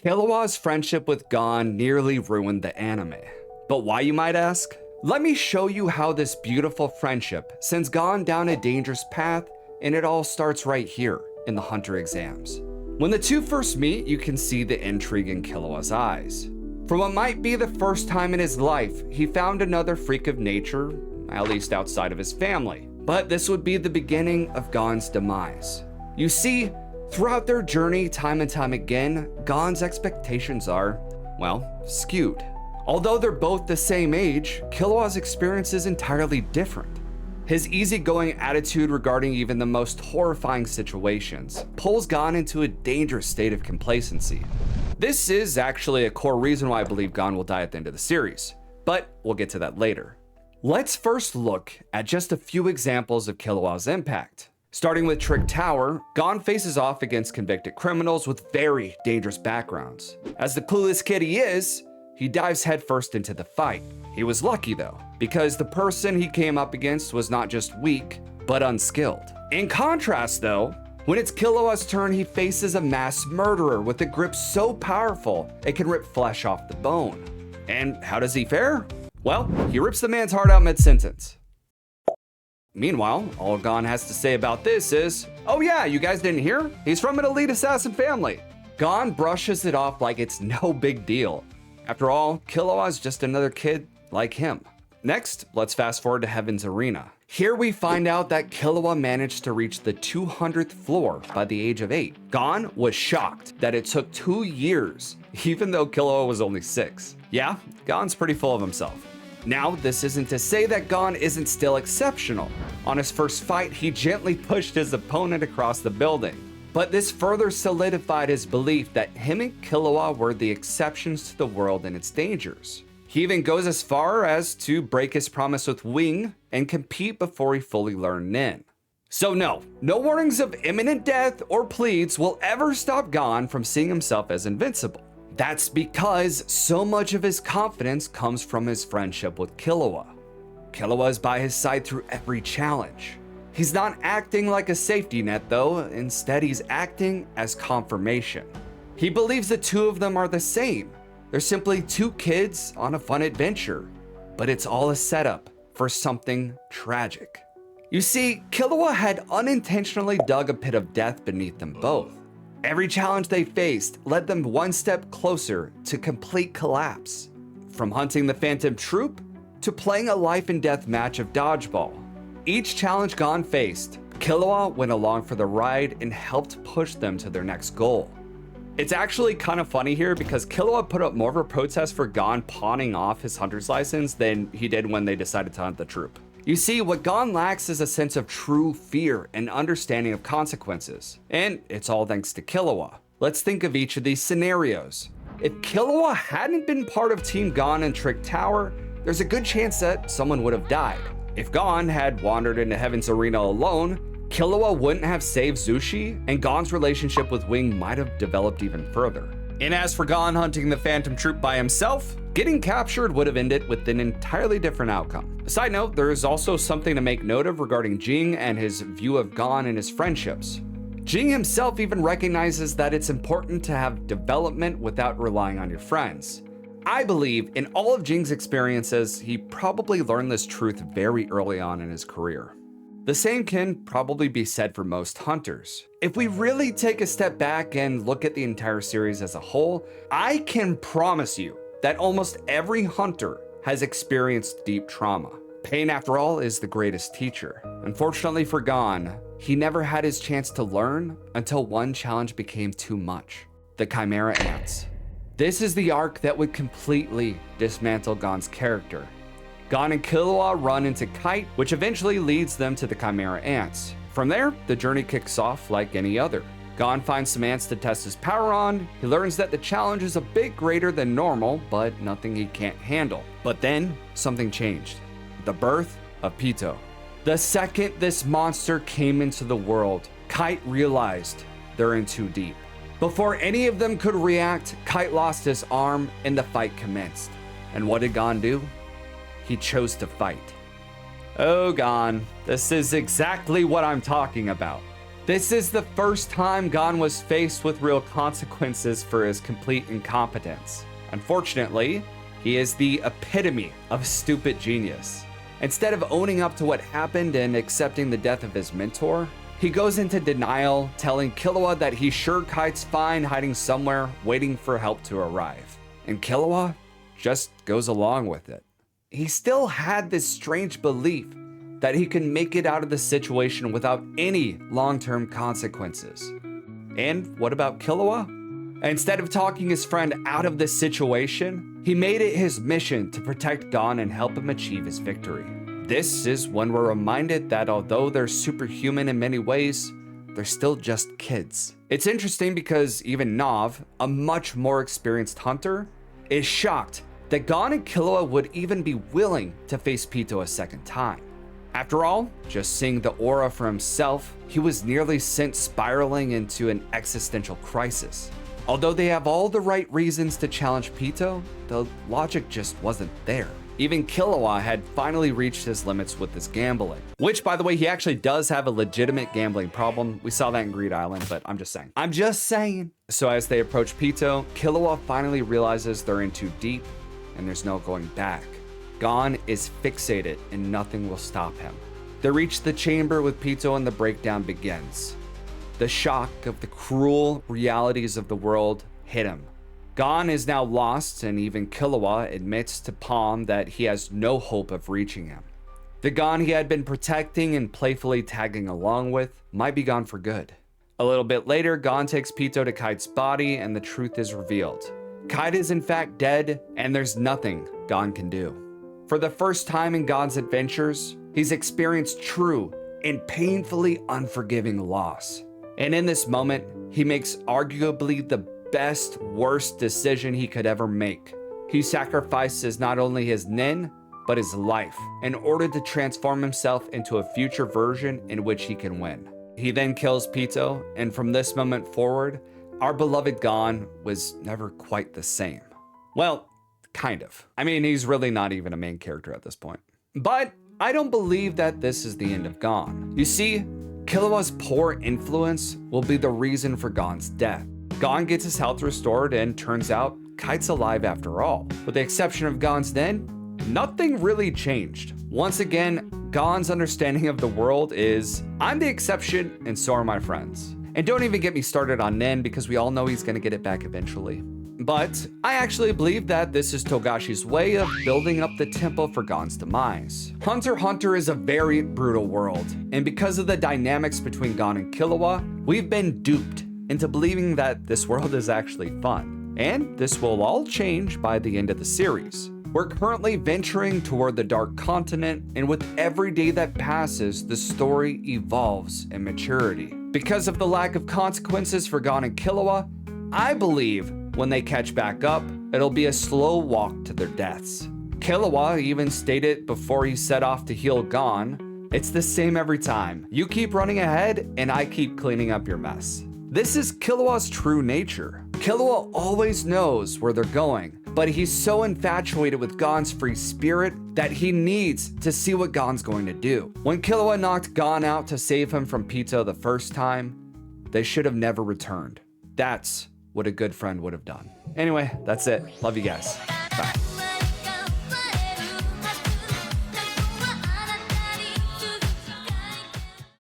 Killua's friendship with Gon nearly ruined the anime. But why, you might ask? Let me show you how this beautiful friendship sends Gon down a dangerous path, and it all starts right here in the Hunter exams. When the two first meet, you can see the intrigue in Killua's eyes. For what might be the first time in his life, he found another freak of nature, at least outside of his family. But this would be the beginning of Gon's demise. You see, throughout their journey, time and time again, Gon's expectations are, well, skewed. Although they're both the same age, Killua's experience is entirely different. His easygoing attitude regarding even the most horrifying situations pulls Gon into a dangerous state of complacency. This is actually a core reason why I believe Gon will die at the end of the series, but we'll get to that later. Let's first look at just a few examples of Killua's impact. Starting with Trick Tower, Gon faces off against convicted criminals with very dangerous backgrounds. As the clueless kid he is, he dives headfirst into the fight. He was lucky though, because the person he came up against was not just weak, but unskilled. In contrast though, when it's Killua's turn, he faces a mass murderer with a grip so powerful it can rip flesh off the bone. And how does he fare? Well, he rips the man's heart out mid-sentence. Meanwhile, all Gon has to say about this is, oh yeah, you guys didn't hear? He's from an elite assassin family. Gon brushes it off like it's no big deal. After all, Killua's just another kid like him. Next, let's fast forward to Heaven's Arena. Here we find out that Killua managed to reach the 200th floor by the age of 8. Gon was shocked that it took 2 years, even though Killua was only 6. Yeah, Gon's pretty full of himself. Now, this isn't to say that Gon isn't still exceptional. On his first fight, he gently pushed his opponent across the building. But this further solidified his belief that him and Killua were the exceptions to the world and its dangers. He even goes as far as to break his promise with Wing and compete before he fully learned Nin. So no warnings of imminent death or pleads will ever stop Gon from seeing himself as invincible. That's because so much of his confidence comes from his friendship with Killua. Killua is by his side through every challenge. He's not acting like a safety net though, instead he's acting as confirmation. He believes the two of them are the same. They're simply two kids on a fun adventure, but it's all a setup for something tragic. You see, Killua had unintentionally dug a pit of death beneath them both. Every challenge they faced led them one step closer to complete collapse. From hunting the Phantom Troop to playing a life and death match of dodgeball. Each challenge Gon faced, Killua went along for the ride and helped push them to their next goal. It's actually kind of funny here because Killua put up more of a protest for Gon pawning off his hunter's license than he did when they decided to hunt the troop. You see, what Gon lacks is a sense of true fear and understanding of consequences. And it's all thanks to Killua. Let's think of each of these scenarios. If Killua hadn't been part of Team Gon and Trick Tower, there's a good chance that someone would have died. If Gon had wandered into Heaven's Arena alone, Killua wouldn't have saved Zushi, and Gon's relationship with Wing might have developed even further. And as for Gon hunting the Phantom Troop by himself, getting captured would have ended with an entirely different outcome. Side note, there is also something to make note of regarding Jing and his view of Gon and his friendships. Jing himself even recognizes that it's important to have development without relying on your friends. I believe in all of Jing's experiences, he probably learned this truth very early on in his career. The same can probably be said for most hunters. If we really take a step back and look at the entire series as a whole, I can promise you that almost every hunter has experienced deep trauma. Pain, after all, is the greatest teacher. Unfortunately for Gon, he never had his chance to learn until one challenge became too much: the Chimera Ants. This is the arc that would completely dismantle Gon's character. Gon and Killua run into Kite, which eventually leads them to the Chimera Ants. From there, the journey kicks off like any other. Gon finds some ants to test his power on. He learns that the challenge is a bit greater than normal, but nothing he can't handle. But then, something changed. The birth of Pito. The second this monster came into the world, Kite realized they're in too deep. Before any of them could react, Kite lost his arm and the fight commenced. And what did Gon do? He chose to fight. Oh, Gon, this is exactly what I'm talking about. This is the first time Gon was faced with real consequences for his complete incompetence. Unfortunately, he is the epitome of stupid genius. Instead of owning up to what happened and accepting the death of his mentor, he goes into denial, telling Killua that he's sure Kite's fine hiding somewhere, waiting for help to arrive. And Killua just goes along with it. He still had this strange belief that he can make it out of the situation without any long-term consequences. And what about Killua? Instead of talking his friend out of this situation, he made it his mission to protect Gon and help him achieve his victory. This is when we're reminded that although they're superhuman in many ways, they're still just kids. It's interesting because even Nav, a much more experienced hunter, is shocked that Gon and Killua would even be willing to face Pito a second time. After all, just seeing the aura for himself, he was nearly sent spiraling into an existential crisis. Although they have all the right reasons to challenge Pito, the logic just wasn't there. Even Killua had finally reached his limits with his gambling. Which, by the way, he actually does have a legitimate gambling problem. We saw that in Greed Island, but I'm just saying. So as they approach Pito, Killua finally realizes they're in too deep and there's no going back. Gon is fixated and nothing will stop him. They reach the chamber with Pito and the breakdown begins. The shock of the cruel realities of the world hit him. Gon is now lost, and even Killua admits to Palm that he has no hope of reaching him. The Gon he had been protecting and playfully tagging along with might be gone for good. A little bit later, Gon takes Pito to Kite's body and the truth is revealed. Kite is in fact dead, and there's nothing Gon can do. For the first time in Gon's adventures, he's experienced true and painfully unforgiving loss. And in this moment, he makes arguably the best, worst decision he could ever make. He sacrifices not only his nin, but his life in order to transform himself into a future version in which he can win. He then kills Pito, and from this moment forward, our beloved Gon was never quite the same. Well, kind of. I mean, he's really not even a main character at this point. But I don't believe that this is the end of Gon. You see, Killua's poor influence will be the reason for Gon's death. Gon gets his health restored and turns out Kite's alive after all. With the exception of Gon's nin, nothing really changed. Once again, Gon's understanding of the world is, I'm the exception and so are my friends. And don't even get me started on nin because we all know he's gonna get it back eventually. But I actually believe that this is Togashi's way of building up the tempo for Gon's demise. HunterxHunter is a very brutal world, and because of the dynamics between Gon and Killua, we've been duped into believing that this world is actually fun. And this will all change by the end of the series. We're currently venturing toward the Dark Continent, and with every day that passes, the story evolves in maturity. Because of the lack of consequences for Gon and Killua, I believe when they catch back up, it'll be a slow walk to their deaths. Killua even stated before he set off to heal Gon, it's the same every time. You keep running ahead, and I keep cleaning up your mess. This is Killua's true nature. Killua always knows where they're going, but he's so infatuated with Gon's free spirit that he needs to see what Gon's going to do. When Killua knocked Gon out to save him from Pito the first time, they should have never returned. That's what a good friend would have done. Anyway, that's it. Love you guys. Bye.